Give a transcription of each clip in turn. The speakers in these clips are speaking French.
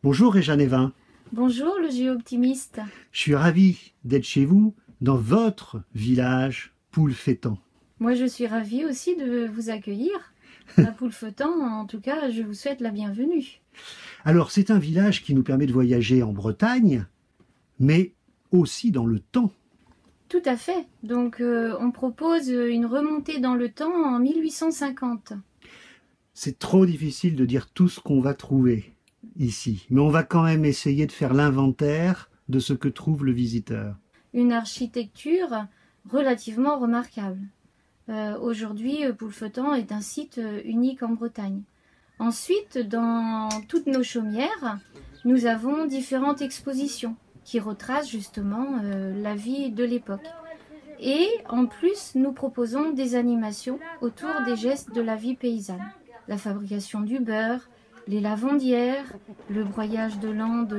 Bonjour Réjeanne Evin. Bonjour le géo-optimiste. Je suis ravi d'être chez vous, dans votre village Poulfétan. Moi je suis ravie aussi de vous accueillir. À Poulfétan, en tout cas, je vous souhaite la bienvenue. Alors c'est un village qui nous permet de voyager en Bretagne, mais aussi dans le temps. Tout à fait. Donc on propose une remontée dans le temps en 1850. C'est trop difficile de dire tout ce qu'on va trouver ici, mais on va quand même essayer de faire l'inventaire de ce que trouve le visiteur. Une architecture relativement remarquable. Aujourd'hui, Poulfétan est un site unique en Bretagne. Ensuite, dans toutes nos chaumières, nous avons différentes expositions qui retracent justement la vie de l'époque. Et en plus, nous proposons des animations autour des gestes de la vie paysanne. La fabrication du beurre, les lavandières, le broyage de l'ande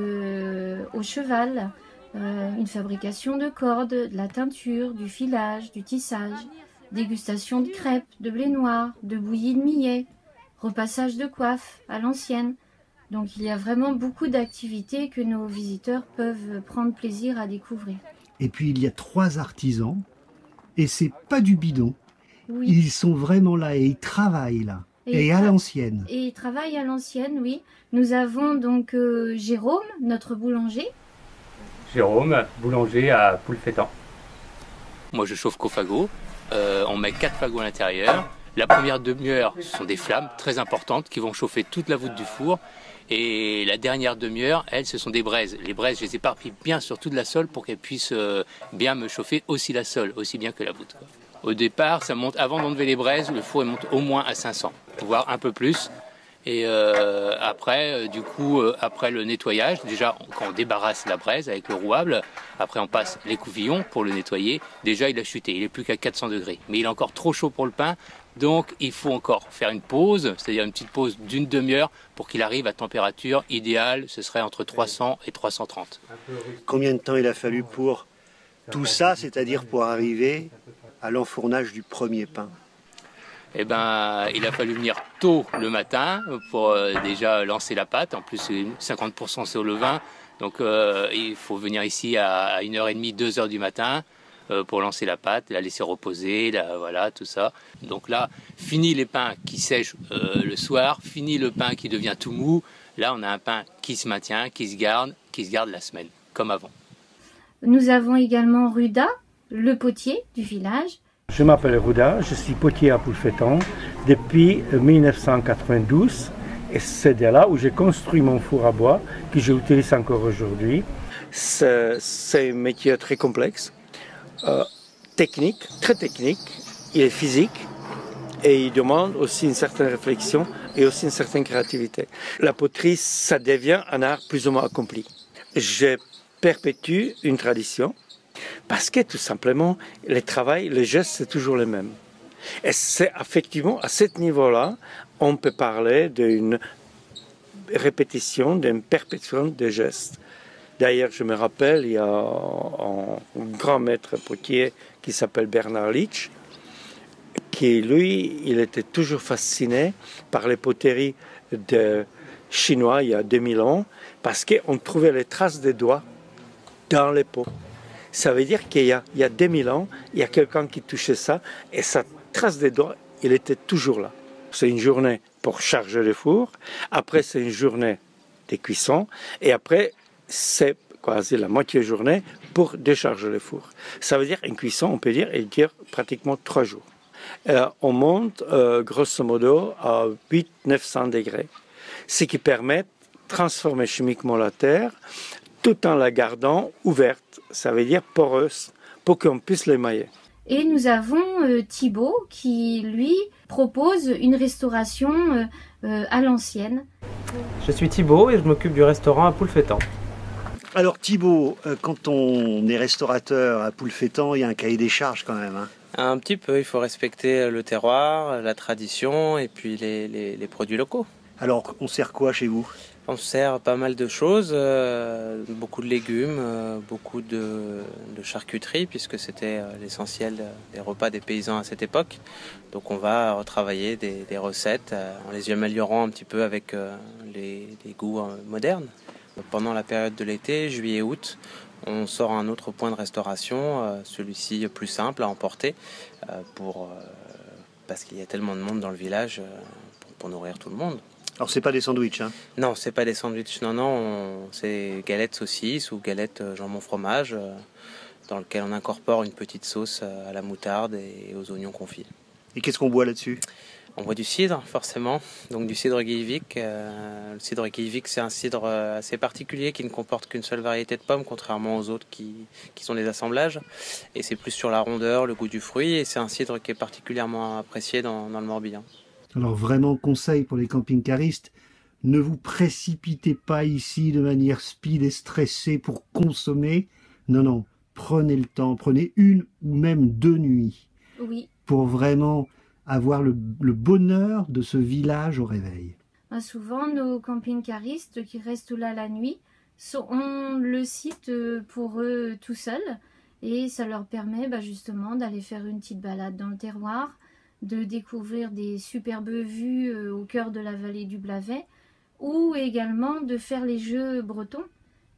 au cheval, une fabrication de cordes, de la teinture, du filage, du tissage, dégustation de crêpes, de blé noir, de bouillie de millet, repassage de coiffe à l'ancienne. Donc il y a vraiment beaucoup d'activités que nos visiteurs peuvent prendre plaisir à découvrir. Et puis il y a 3 artisans, et c'est pas du bidon. Oui. Ils sont vraiment là et ils travaillent là. Et à l'ancienne. Et ils travaillent à l'ancienne, oui. Nous avons donc Jérôme, notre boulanger. Jérôme, boulanger à Poulfétan. Moi je chauffe qu'au fagot. On met 4 fagots à l'intérieur. La première demi-heure, ce sont des flammes très importantes qui vont chauffer toute la voûte du four. Et la dernière demi-heure, elles, ce sont des braises. Les braises, je les éparpille bien sur toute la sole pour qu'elles puissent bien me chauffer aussi la sole, aussi bien que la voûte. Au départ, ça monte, avant d'enlever les braises, le four il monte au moins à 500, voire un peu plus. Et après, du coup, après le nettoyage, déjà quand on débarrasse la braise avec le rouable, après on passe les couvillons pour le nettoyer. Déjà il a chuté, il est plus qu'à 400 degrés. Mais il est encore trop chaud pour le pain, donc il faut encore faire une pause, c'est-à-dire une petite pause d'une demi-heure pour qu'il arrive à température idéale, ce serait entre 300 et 330. Combien de temps il a fallu pour tout ça, c'est-à-dire pour arriver à l'enfournage du premier pain? Eh ben, il a fallu venir tôt le matin pour déjà lancer la pâte. En plus, 50% c'est au levain. Donc, il faut venir ici à 1h30, 2h du matin pour lancer la pâte, la laisser reposer, voilà, tout ça. Donc là, fini les pains qui sèchent le soir, fini le pain qui devient tout mou. Là, on a un pain qui se maintient, qui se garde la semaine, comme avant. Nous avons également Ruda, le potier du village. Je m'appelle Ruda, je suis potier à Poulfétan depuis 1992 et c'est de là où j'ai construit mon four à bois que j'utilise encore aujourd'hui. C'est un métier très complexe, technique, très technique, il est physique et il demande aussi une certaine réflexion et aussi une certaine créativité. La poterie, ça devient un art plus ou moins accompli. Je perpétue une tradition. Parce que tout simplement, le travail, les gestes, c'est toujours les mêmes. Et c'est effectivement à ce niveau-là, on peut parler d'une répétition, d'une perpétuation des gestes. D'ailleurs, je me rappelle, il y a un grand maître potier qui s'appelle Bernard Litsch, qui lui, il était toujours fasciné par les poteries de chinois il y a 2000 ans, parce qu'on trouvait les traces des doigts dans les pots. Ça veut dire qu'il y a 2000 ans, il y a quelqu'un qui touchait ça et sa trace des doigts, il était toujours là. C'est une journée pour charger le four, après c'est une journée de cuisson et après c'est quasi la moitié journée pour décharger le four. Ça veut dire une cuisson, on peut dire, elle dure pratiquement 3 jours. On monte grosso modo à 800-900 degrés, ce qui permet de transformer chimiquement la terre tout en la gardant ouverte, ça veut dire poreuse, pour qu'on puisse l'émailler. Et nous avons Thibaut qui, lui, propose une restauration à l'ancienne. Je suis Thibaut et je m'occupe du restaurant à Poulfétan. Alors Thibaut, quand on est restaurateur à Poulfétan, il y a un cahier des charges quand même. Un petit peu, il faut respecter le terroir, la tradition et puis les produits locaux. Alors, on sert quoi chez vous ? On sert pas mal de choses, beaucoup de légumes, beaucoup de charcuterie, puisque c'était l'essentiel des repas des paysans à cette époque. Donc on va retravailler des recettes en les améliorant un petit peu avec les goûts modernes. Pendant la période de l'été, juillet-août, on sort un autre point de restauration, celui-ci plus simple à emporter, parce qu'il y a tellement de monde dans le village pour nourrir tout le monde. Alors c'est pas des sandwichs, hein? Non, c'est pas des sandwichs, non, c'est galettes saucisses ou galettes jambon fromage, dans lequel on incorpore une petite sauce à la moutarde et aux oignons confits. Et qu'est-ce qu'on boit là-dessus? On boit du cidre, forcément, donc du cidre Guilvic. Le cidre Guilvic, c'est un cidre assez particulier qui ne comporte qu'une seule variété de pommes, contrairement aux autres qui sont des assemblages. Et c'est plus sur la rondeur, le goût du fruit, et c'est un cidre qui est particulièrement apprécié dans le Morbihan. Alors vraiment, conseil pour les camping-caristes, ne vous précipitez pas ici de manière speed et stressée pour consommer. Non, non, prenez le temps, prenez 1 ou même 2 nuits. Oui. Pour vraiment avoir le bonheur de ce village au réveil. Souvent, nos camping-caristes qui restent là la nuit ont le site pour eux tout seuls, et ça leur permet justement d'aller faire une petite balade dans le terroir, de découvrir des superbes vues au cœur de la vallée du Blavet, ou également de faire les jeux bretons,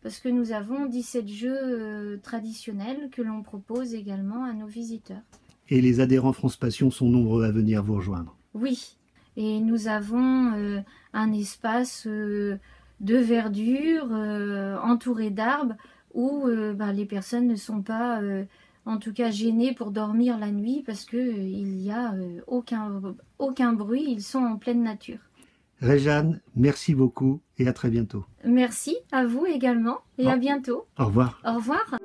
parce que nous avons 17 jeux traditionnels que l'on propose également à nos visiteurs. Et les adhérents France Passion sont nombreux à venir vous rejoindre. Oui, et nous avons un espace de verdure entouré d'arbres où les personnes ne sont pas en tout cas gênées pour dormir la nuit parce qu'il n'y a aucun bruit, ils sont en pleine nature. Réjeanne, merci beaucoup et à très bientôt. Merci à vous également et à bientôt. Au revoir. Au revoir.